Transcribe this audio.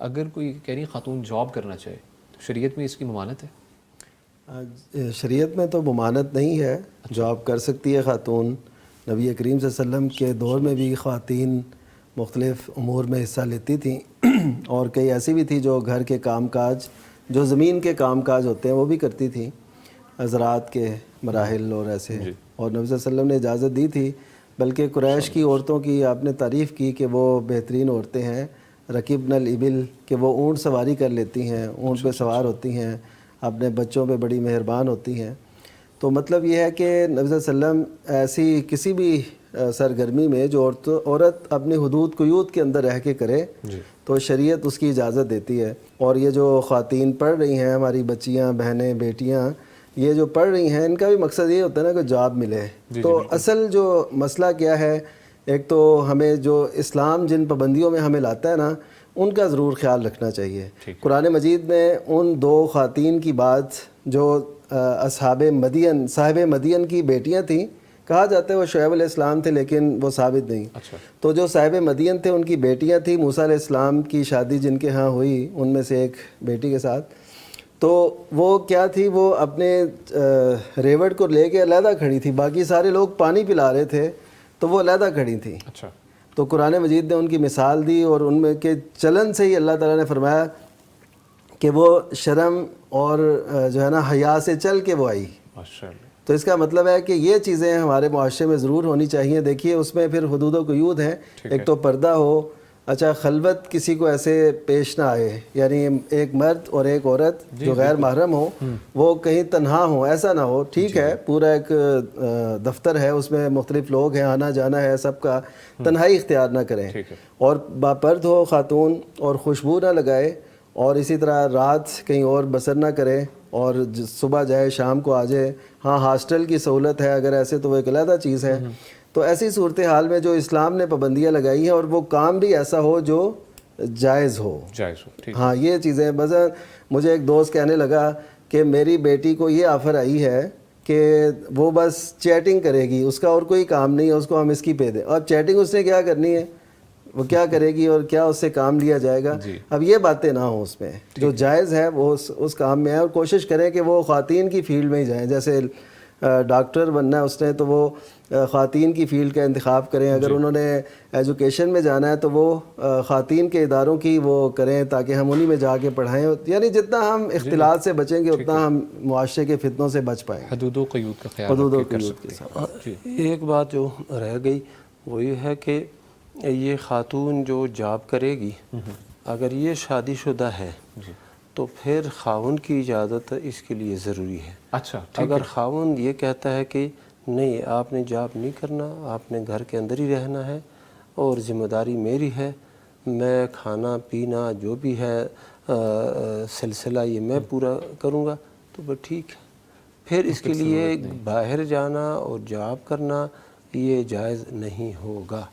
اگر کوئی کہہ رہی خاتون جاب کرنا چاہے تو شریعت میں اس کی ممانت ہے؟ شریعت میں تو ممانت نہیں ہے، جاب کر سکتی ہے خاتون۔ نبی کریم صلی اللہ علیہ وسلم کے دور میں بھی خواتین مختلف امور میں حصہ لیتی تھیں، اور کئی ایسی بھی تھی جو گھر کے کام کاج، جو زمین کے کام کاج ہوتے ہیں وہ بھی کرتی تھیں، زراعت کے مراحل اور ایسے، اور نبی صلی اللہ علیہ وسلم نے اجازت دی تھی۔ بلکہ قریش کی عورتوں کی آپ نے تعریف کی کہ وہ بہترین عورتیں ہیں، رکبن الابل، کہ وہ اونٹ سواری کر لیتی ہیں، اونٹ پہ سوار ہوتی ہیں، اپنے بچوں پہ بڑی مہربان ہوتی ہیں۔ تو مطلب یہ ہے کہ نبی صلی اللہ علیہ وسلم ایسی کسی بھی سرگرمی میں جو عورت اپنی حدود قیود کے اندر رہ کے کرے تو شریعت اس کی اجازت دیتی ہے۔ اور یہ جو خواتین پڑھ رہی ہیں، ہماری بچیاں، بہنیں، بیٹیاں، یہ جو پڑھ رہی ہیں، ان کا بھی مقصد یہ ہوتا ہے نا کہ جاب ملے۔ تو اصل جو مسئلہ کیا ہے، ایک تو ہمیں جو اسلام جن پابندیوں میں ہمیں لاتا ہے نا، ان کا ضرور خیال رکھنا چاہیے۔ قرآن مجید میں ان دو خواتین کی بات جو اصحاب مدین، صاحب مدین کی بیٹیاں تھیں، کہا جاتا ہے وہ شعیب علیہ السلام تھے لیکن وہ ثابت نہیں۔ تو جو صاحب مدین تھے ان کی بیٹیاں تھیں، موسیٰ علیہ السلام کی شادی جن کے ہاں ہوئی ان میں سے ایک بیٹی کے ساتھ، تو وہ کیا تھی، وہ اپنے ریوڑ کو لے کے علیحدہ کھڑی تھی، باقی سارے لوگ پانی پلا رہے تھے تو وہ علیحدہ کھڑی تھیں۔ تو قرآن مجید نے ان کی مثال دی، اور ان میں کے چلن سے ہی اللہ تعالیٰ نے فرمایا کہ وہ شرم اور جو ہے نا حیا سے چل کے وہ آئی۔ تو اس کا مطلب ہے کہ یہ چیزیں ہمارے معاشرے میں ضرور ہونی چاہیے۔ دیکھیے اس میں پھر حدود و قیود ہیں، ایک تو پردہ ہو، اچھا خلوت کسی کو ایسے پیش نہ آئے، یعنی ایک مرد اور ایک عورت جو غیر محرم ہو وہ کہیں تنہا ہو، ایسا نہ ہو۔ ٹھیک ہے پورا ایک دفتر ہے، اس میں مختلف لوگ ہیں، آنا جانا ہے سب کا، تنہائی اختیار نہ کریں، اور باپرد ہو خاتون، اور خوشبو نہ لگائے، اور اسی طرح رات کہیں اور بسر نہ کرے، اور صبح جائے شام کو آ جائے۔ ہاں ہاسٹل کی سہولت ہے اگر ایسے تو وہ ایک علیحدہ چیز ہے۔ تو ایسی صورتحال میں جو اسلام نے پابندیاں لگائی ہیں، اور وہ کام بھی ایسا ہو جو جائز ہو۔ ہاں یہ چیزیں بس، مجھے ایک دوست کہنے لگا کہ میری بیٹی کو یہ آفر آئی ہے کہ وہ بس چیٹنگ کرے گی، اس کا اور کوئی کام نہیں ہے، اس کو ہم اس کی پہ دیں۔ اور چیٹنگ اس نے کیا کرنی ہے، وہ کیا کرے گی اور کیا اس سے کام لیا جائے گا؟ اب یہ باتیں نہ ہوں، اس میں جو جائز ہے وہ اس کام میں ہے، اور کوشش کریں کہ وہ خواتین کی فیلڈ میں ہی جائیں۔ جیسے ڈاکٹر بننا ہے اس نے تو وہ خواتین کی فیلڈ کا انتخاب کریں، اگر انہوں نے ایجوکیشن میں جانا ہے تو وہ خواتین کے اداروں کی وہ کریں تاکہ ہم انہی میں جا کے پڑھائیں۔ یعنی جتنا ہم اختلاط سے بچیں گے اتنا ہم معاشرے کے فتنوں سے بچ پائیں گے۔ حدود و قیود کا خیال کر سکتے ہیں۔ ایک بات جو رہ گئی وہ یہ ہے کہ یہ خاتون جو جاب کرے گی اگر یہ شادی شدہ ہے تو پھر خاوند کی اجازت اس کے لیے ضروری ہے۔ اگر خاوند یہ کہتا ہے کہ نہیں آپ نے جاب نہیں کرنا، آپ نے گھر کے اندر ہی رہنا ہے اور ذمہ داری میری ہے، میں کھانا پینا جو بھی ہے سلسلہ یہ میں پورا کروں گا، تو بس ٹھیک ہے، پھر اس کے لیے باہر جانا اور جاب کرنا یہ جائز نہیں ہوگا۔